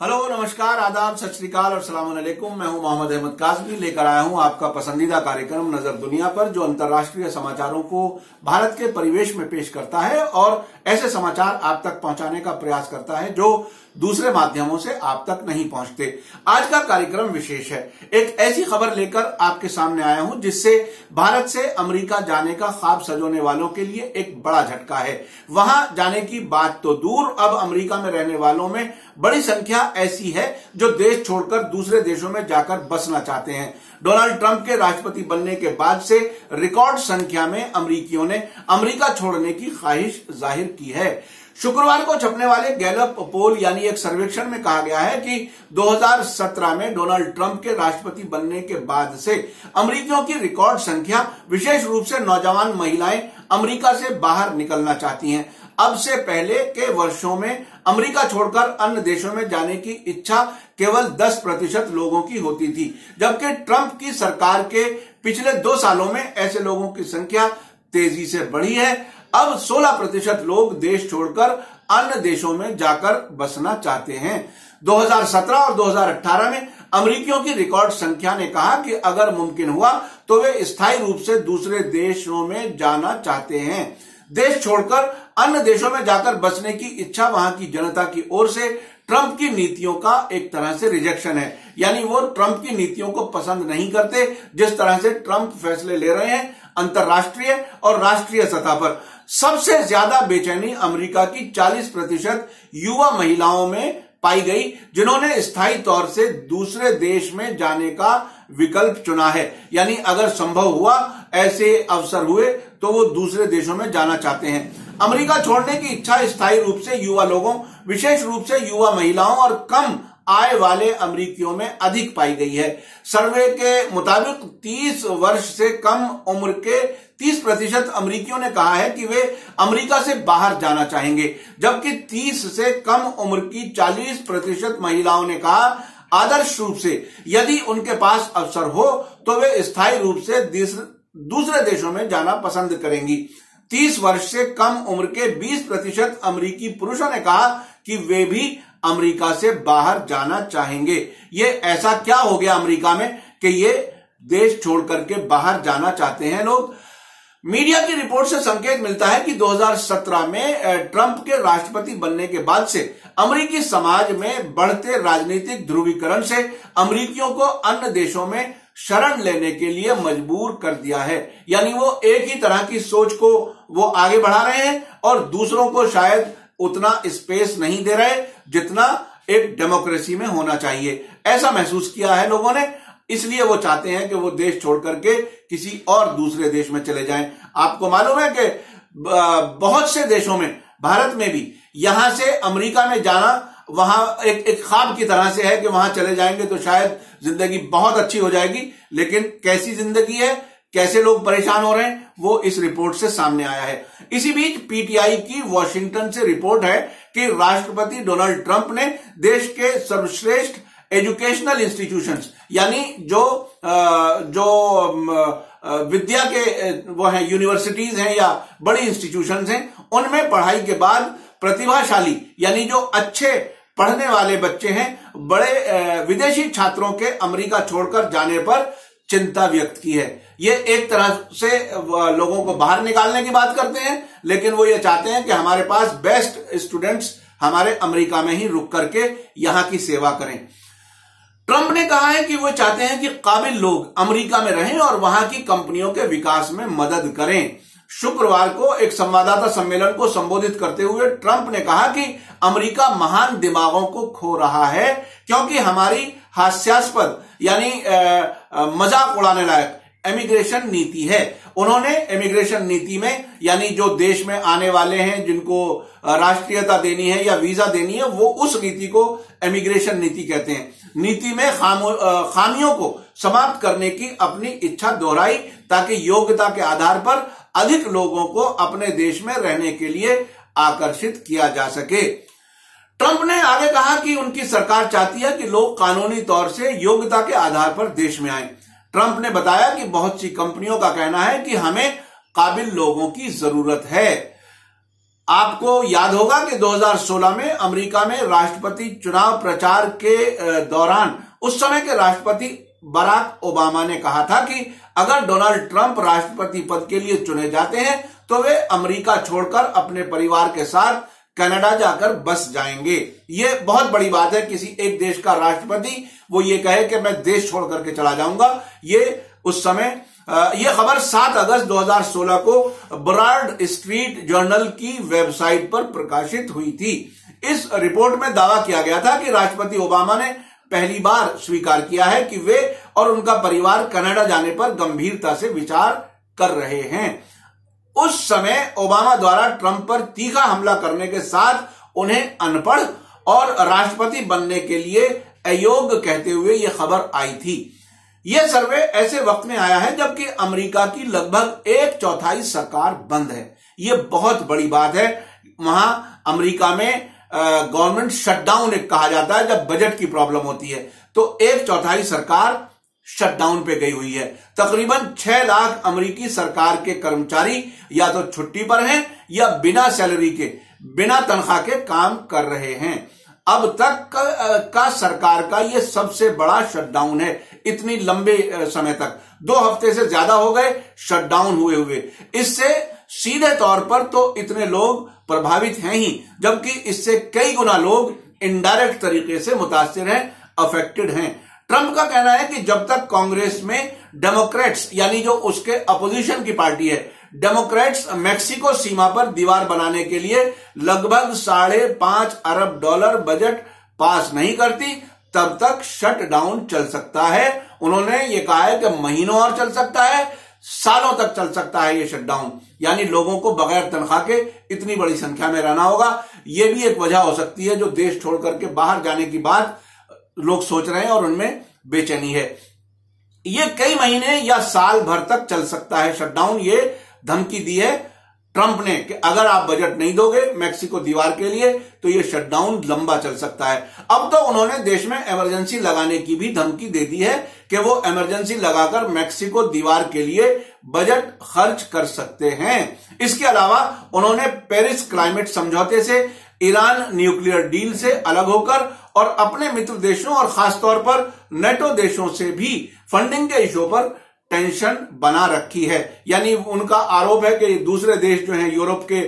Hello, नमस्कार, आदाब, सत श्री अकाल और सलाम अलैकुम। मैं हूं मोहम्मद अहमद कासमी, लेकर आया हूं आपका पसंदीदा कार्यक्रम नजर दुनिया पर, जो अंतर्राष्ट्रीय समाचारों को भारत के परिवेश में पेश करता है और ऐसे समाचार आप तक पहुंचाने का प्रयास करता है जो दूसरे माध्यमों से आप तक नहीं पहुंचते। आज का कार्यक्रम विशेष है। एक ऐसी खबर लेकर आपके सामने आया हूं जिससे भारत से अमेरिका जाने का ख्वाब सजोने वालों के लिए एक बड़ा झटका है। वहां जाने की बात तो दूर, अब अमेरिका में रहने वालों में बड़ी संख्या ऐसी है जो देश छोड़कर दूसरे देशों में जाकर बसना चाहते हैं। डोनाल्ड ट्रंप के राष्ट्रपति बनने के बाद से रिकॉर्ड संख्या में अमेरिकियों ने अमेरिका छोड़ने की ख्वाहिश जाहिर की है। शुक्रवार को छपने वाले गैलप पोल यानी एक सर्वेक्षण में कहा गया है कि 2017 में डोनाल्ड ट्रंप के राष्ट्रपति बनने के बाद से अमेरिकियों की रिकॉर्ड संख्या, विशेष रूप से नौजवान महिलाएं, अमेरिका से बाहर निकलना चाहती हैं। अब से पहले के वर्षों में अमेरिका छोड़कर अन्य देशों में जाने की इच्छा केवल 10% लोगों की होती थी, जबकि ट्रंप की सरकार के पिछले 2 सालों में ऐसे लोगों की संख्या तेजी से बढ़ी है। अब 16% लोग देश छोड़कर अन्य देशों में जाकर बसना चाहते हैं। 2017 और 2018 में अमेरिकियों की रिकॉर्ड संख्या ने कहा कि अगर मुमकिन हुआ तो वे स्थायी रूप से दूसरे देशों में जाना चाहते हैं। देश छोड़कर अन्य देशों में जाकर बसने की इच्छा वहां की जनता की ओर से ट्रंप की नीतियों का एक तरह से रिजेक्शन है, यानी वो ट्रंप की नीतियों को पसंद नहीं करते। जिस तरह से ट्रंप फैसले ले रहे हैं अंतर्राष्ट्रीय और राष्ट्रीय सतह पर, सबसे ज्यादा बेचैनी अमेरिका की 40% युवा महिलाओं में पाई गई, जिन्होंने स्थायी तौर से दूसरे देश में जाने का विकल्प चुना है। यानी अगर संभव हुआ, ऐसे अवसर हुए तो वो दूसरे देशों में जाना चाहते हैं। अमेरिका छोड़ने की इच्छा स्थायी रूप से युवा लोगों, विशेष रूप से युवा महिलाओं और कम आय वाले अमेरिकियों में अधिक पाई गई है। सर्वे के मुताबिक 30 वर्ष से कम उम्र के 30% अमेरिकियों ने कहा है कि वे अमेरिका से बाहर जाना चाहेंगे, जबकि 30 से कम उम्र की 40% महिलाओं ने कहा आदर्श रूप से यदि उनके पास अवसर हो तो वे स्थायी रूप से दूसरे देशों में जाना पसंद करेंगी। 30 वर्ष से कम उम्र के 20% अमेरिकी पुरुषों ने कहा कि वे भी अमेरिका से बाहर जाना चाहेंगे। ये ऐसा क्या हो गया अमेरिका में कि ये देश छोड़ करके बाहर जाना चाहते हैं लोग? मीडिया की रिपोर्ट से संकेत मिलता है कि 2017 में ट्रंप के राष्ट्रपति बनने के बाद से अमेरिकी समाज में बढ़ते राजनीतिक ध्रुवीकरण से अमेरिकियों को अन्य देशों में शरण लेने के लिए मजबूर कर दिया है। यानी वो एक ही तरह की सोच को वो आगे बढ़ा रहे हैं और दूसरों को शायद उतना स्पेस नहीं दे रहे जितना एक डेमोक्रेसी में होना चाहिए। ऐसा महसूस किया है लोगों ने, इसलिए वो चाहते हैं कि वो देश छोड़ करके किसी और दूसरे देश में चले जाएं। आपको मालूम है कि बहुत से देशों में, भारत में भी, यहां से अमेरिका में जाना वहां एक ख्वाब की तरह से है कि वहां चले जाएंगे तो शायद जिंदगी बहुत अच्छी हो जाएगी। लेकिन कैसी जिंदगी है, कैसे लोग परेशान हो रहे हैं, वो इस रिपोर्ट से सामने आया है। इसी बीच पीटीआई की वॉशिंगटन से रिपोर्ट है कि राष्ट्रपति डोनाल्ड ट्रंप ने देश के सर्वश्रेष्ठ एजुकेशनल इंस्टीट्यूशंस, यानी जो विद्या के वो हैं, यूनिवर्सिटीज हैं या बड़ी इंस्टीट्यूशंस हैं, उनमें पढ़ाई के बाद प्रतिभाशाली, यानी जो अच्छे पढ़ने वाले बच्चे हैं, बड़े विदेशी छात्रों के अमेरिका छोड़कर जाने पर चिंता व्यक्त की है। ये एक तरह से लोगों को बाहर निकालने की बात करते हैं, लेकिन वो ये चाहते हैं कि हमारे पास बेस्ट स्टूडेंट्स हमारे अमेरिका में ही रुक करके यहां की सेवा करें। ट्रंप ने कहा है कि वो चाहते हैं कि काबिल लोग अमेरिका में रहें और वहां की कंपनियों के विकास में मदद करें। शुक्रवार को एक संवाददाता सम्मेलन को संबोधित करते हुए ट्रंप ने कहा कि अमेरिका महान दिमागों को खो रहा है क्योंकि हमारी हास्यास्पद, यानी मजाक उड़ाने लायक इमिग्रेशन नीति है। उन्होंने इमिग्रेशन नीति में, यानी जो देश में आने वाले हैं जिनको राष्ट्रीयता देनी है या वीजा देनी है, वो उस नीति को इमिग्रेशन नीति कहते हैं। नीति में खामियों को समाप्त करने की अपनी इच्छा दोहराई ताकि योग्यता के आधार पर अधिक लोगों को अपने देश में रहने के लिए आकर्षित किया जा सके। ट्रंप ने आगे कहा कि उनकी सरकार चाहती है कि लोग कानूनी तौर से योग्यता के आधार पर देश में आएं। ट्रंप ने बताया कि बहुत सी कंपनियों का कहना है कि हमें काबिल लोगों की जरूरत है। आपको याद होगा कि 2016 में अमेरिका में राष्ट्रपति चुनाव प्रचार के दौरान उस समय के राष्ट्रपति बराक ओबामा ने कहा था कि अगर डोनाल्ड ट्रंप राष्ट्रपति पद के लिए चुने जाते हैं तो वे अमेरिका छोड़कर अपने परिवार के साथ कनाडा जाकर बस जाएंगे। ये बहुत बड़ी बात है, किसी एक देश का राष्ट्रपति वो ये कहे कि मैं देश छोड़ करके चला जाऊंगा। ये उस समय यह खबर 7 अगस्त 2016 को ब्रॉड स्ट्रीट जर्नल की वेबसाइट पर प्रकाशित हुई थी। इस रिपोर्ट में दावा किया गया था कि राष्ट्रपति ओबामा ने पहली बार स्वीकार किया है कि वे और उनका परिवार कनाडा जाने पर गंभीरता से विचार कर रहे हैं। उस समय ओबामा द्वारा ट्रंप पर तीखा हमला करने के साथ उन्हें अनपढ़ और राष्ट्रपति बनने के लिए अयोग्य कहते हुए यह खबर आई थी। यह सर्वे ऐसे वक्त में आया है जबकि अमेरिका की लगभग 1/4 सरकार बंद है। यह बहुत बड़ी बात है। वहां अमेरिका में गवर्नमेंट शटडाउन एक कहा जाता है जब बजट की प्रॉब्लम होती है, तो 1/4 सरकार शटडाउन पे गई हुई है। तकरीबन 6 लाख अमेरिकी सरकार के कर्मचारी या तो छुट्टी पर हैं या बिना सैलरी के, बिना तनख्वाह के काम कर रहे हैं। अब तक का सरकार का यह सबसे बड़ा शटडाउन है। इतनी लंबे समय तक 2 हफ्ते से ज्यादा हो गए शटडाउन हुए। इससे सीधे तौर पर तो इतने लोग प्रभावित हैं ही, जबकि इससे कई गुना लोग इनडायरेक्ट तरीके से मुतासिर हैं, अफेक्टेड हैं। ट्रंप का कहना है कि जब तक कांग्रेस में डेमोक्रेट्स यानी जो उसके अपोजिशन की पार्टी है, डेमोक्रेट्स मेक्सिको सीमा पर दीवार बनाने के लिए लगभग $5.5 अरब बजट पास नहीं करती, तब तक शटडाउन चल सकता है। उन्होंने ये कहा है कि महीनों और चल सकता है, सालों तक चल सकता है ये शटडाउन, यानी लोगों को बगैर तनख्वाह के इतनी बड़ी संख्या में रहना होगा। यह भी एक वजह हो सकती है जो देश छोड़ करके बाहर जाने की बात लोग सोच रहे हैं और उनमें बेचैनी है। ये कई महीने या साल भर तक चल सकता है शटडाउन। ये धमकी दी है ट्रंप ने कि अगर आप बजट नहीं दोगे मेक्सिको दीवार के लिए तो ये शटडाउन लंबा चल सकता है। अब तो उन्होंने देश में इमरजेंसी लगाने की भी धमकी दे दी है कि वो इमरजेंसी लगाकर मेक्सिको दीवार के लिए बजट खर्च कर सकते हैं। इसके अलावा उन्होंने पेरिस क्लाइमेट समझौते से, ईरान न्यूक्लियर डील से अलग होकर और अपने मित्र देशों और खासतौर पर नेटो देशों से भी फंडिंग के इशू पर टेंशन बना रखी है। यानी उनका आरोप है कि दूसरे देश जो हैं यूरोप के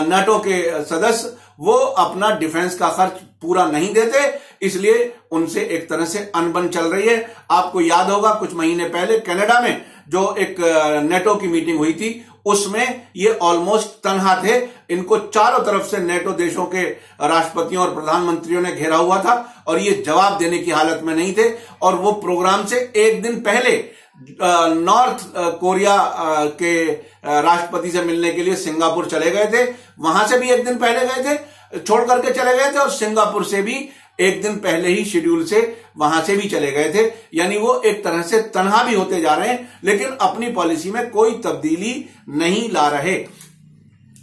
नेटो के सदस्य, वो अपना डिफेंस का खर्च पूरा नहीं देते, इसलिए उनसे एक तरह से अनबन चल रही है। आपको याद होगा कुछ महीने पहले कनाडा में जो एक नेटो की मीटिंग हुई थी, उसमें ये ऑलमोस्ट तनहा थे। इनको चारों तरफ से नेटो देशों के राष्ट्रपतियों और प्रधानमंत्रियों ने घेरा हुआ था और ये जवाब देने की हालत में नहीं थे। और वो प्रोग्राम से एक दिन पहले नॉर्थ कोरिया के राष्ट्रपति से मिलने के लिए सिंगापुर चले गए थे। वहां से भी एक दिन पहले गए थे, छोड़ करके चले गए थे, और सिंगापुर से भी एक दिन पहले ही शेड्यूल से वहां से भी चले गए थे। यानी वो एक तरह से तनहा भी होते जा रहे हैं, लेकिन अपनी पॉलिसी में कोई तब्दीली नहीं ला रहे।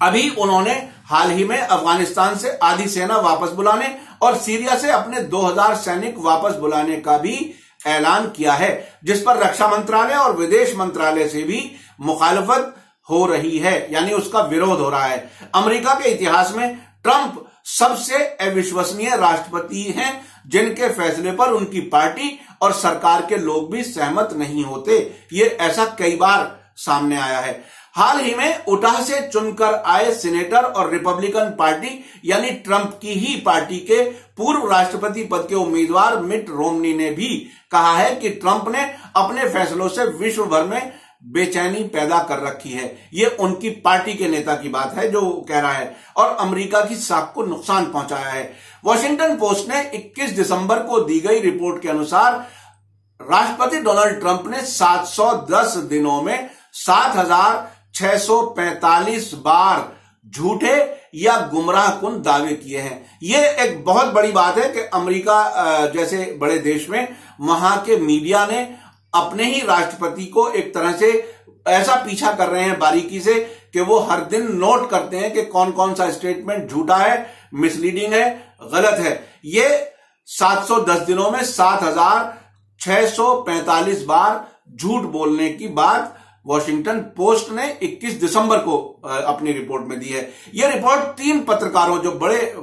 अभी उन्होंने हाल ही में अफगानिस्तान से आधी सेना वापस बुलाने और सीरिया से अपने 2000 सैनिक वापस बुलाने का भी ऐलान किया है, जिस पर रक्षा मंत्रालय और विदेश मंत्रालय से भी मुखालफत हो रही है, यानी उसका विरोध हो रहा है। अमेरिका के इतिहास में ट्रंप सबसे अविश्वसनीय राष्ट्रपति हैं जिनके फैसले पर उनकी पार्टी और सरकार के लोग भी सहमत नहीं होते। ये ऐसा कई बार सामने आया है। हाल ही में उटाह से चुनकर आए सीनेटर और रिपब्लिकन पार्टी यानी ट्रंप की ही पार्टी के पूर्व राष्ट्रपति पद के उम्मीदवार मिट रोमनी ने भी कहा है कि ट्रंप ने अपने फैसलों से विश्व भर में बेचैनी पैदा कर रखी है। ये उनकी पार्टी के नेता की बात है जो कह रहा है, और अमेरिका की साख को नुकसान पहुंचाया है। वॉशिंगटन पोस्ट ने 21 दिसंबर को दी गई रिपोर्ट के अनुसार राष्ट्रपति डोनाल्ड ट्रंप ने 710 दिनों में 7,645 बार झूठे या गुमराहकुन दावे किए हैं। यह एक बहुत बड़ी बात है कि अमेरिका जैसे बड़े देश में वहां के मीडिया ने अपने ही राष्ट्रपति को एक तरह से ऐसा पीछा कर रहे हैं बारीकी से कि वो हर दिन नोट करते हैं कि कौन कौन सा स्टेटमेंट झूठा है, मिसलीडिंग है, गलत है। ये 710 दिनों में 7,645 बार झूठ बोलने की बात वॉशिंगटन पोस्ट ने 21 दिसंबर को अपनी रिपोर्ट में दी है। यह रिपोर्ट 3 पत्रकारों, जो बड़े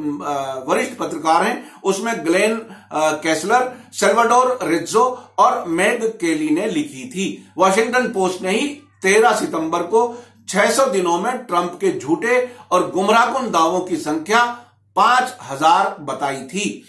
वरिष्ठ पत्रकार हैं, उसमें ग्लेन कैसलर, सल्वाडोर रिज्जो और मैग केली ने लिखी थी। वॉशिंगटन पोस्ट ने ही 13 सितंबर को 600 दिनों में ट्रंप के झूठे और गुमराहकुन दावों की संख्या 5000 बताई थी।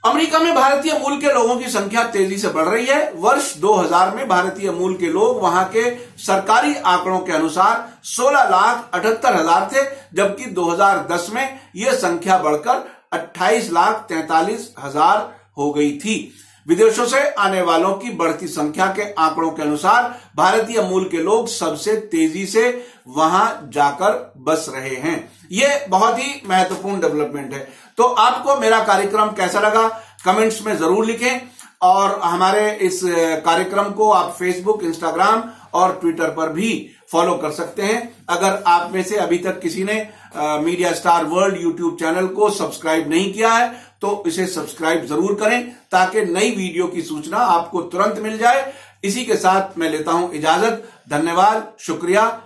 अमेरिका में भारतीय मूल के लोगों की संख्या तेजी से बढ़ रही है। वर्ष 2000 में भारतीय मूल के लोग वहां के सरकारी आंकड़ों के अनुसार 16,78,000 थे, जबकि 2010 में यह संख्या बढ़कर 28,43,000 हो गई थी। विदेशों से आने वालों की बढ़ती संख्या के आंकड़ों के अनुसार भारतीय मूल के लोग सबसे तेजी से वहां जाकर बस रहे हैं। यह बहुत ही महत्वपूर्ण डेवलपमेंट है। तो आपको मेरा कार्यक्रम कैसा लगा कमेंट्स में जरूर लिखें, और हमारे इस कार्यक्रम को आप फेसबुक, इंस्टाग्राम और ट्विटर पर भी फॉलो कर सकते हैं। अगर आप में से अभी तक किसी ने media star world YouTube channel को सब्सक्राइब नहीं किया है तो इसे सब्सक्राइब जरूर करें, ताकि नई वीडियो की सूचना आपको तुरंत मिल जाए। इसी के साथ मैं लेता हूं इजाजत। धन्यवाद, शुक्रिया।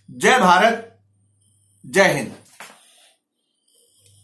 जय भारत, जय हिंद।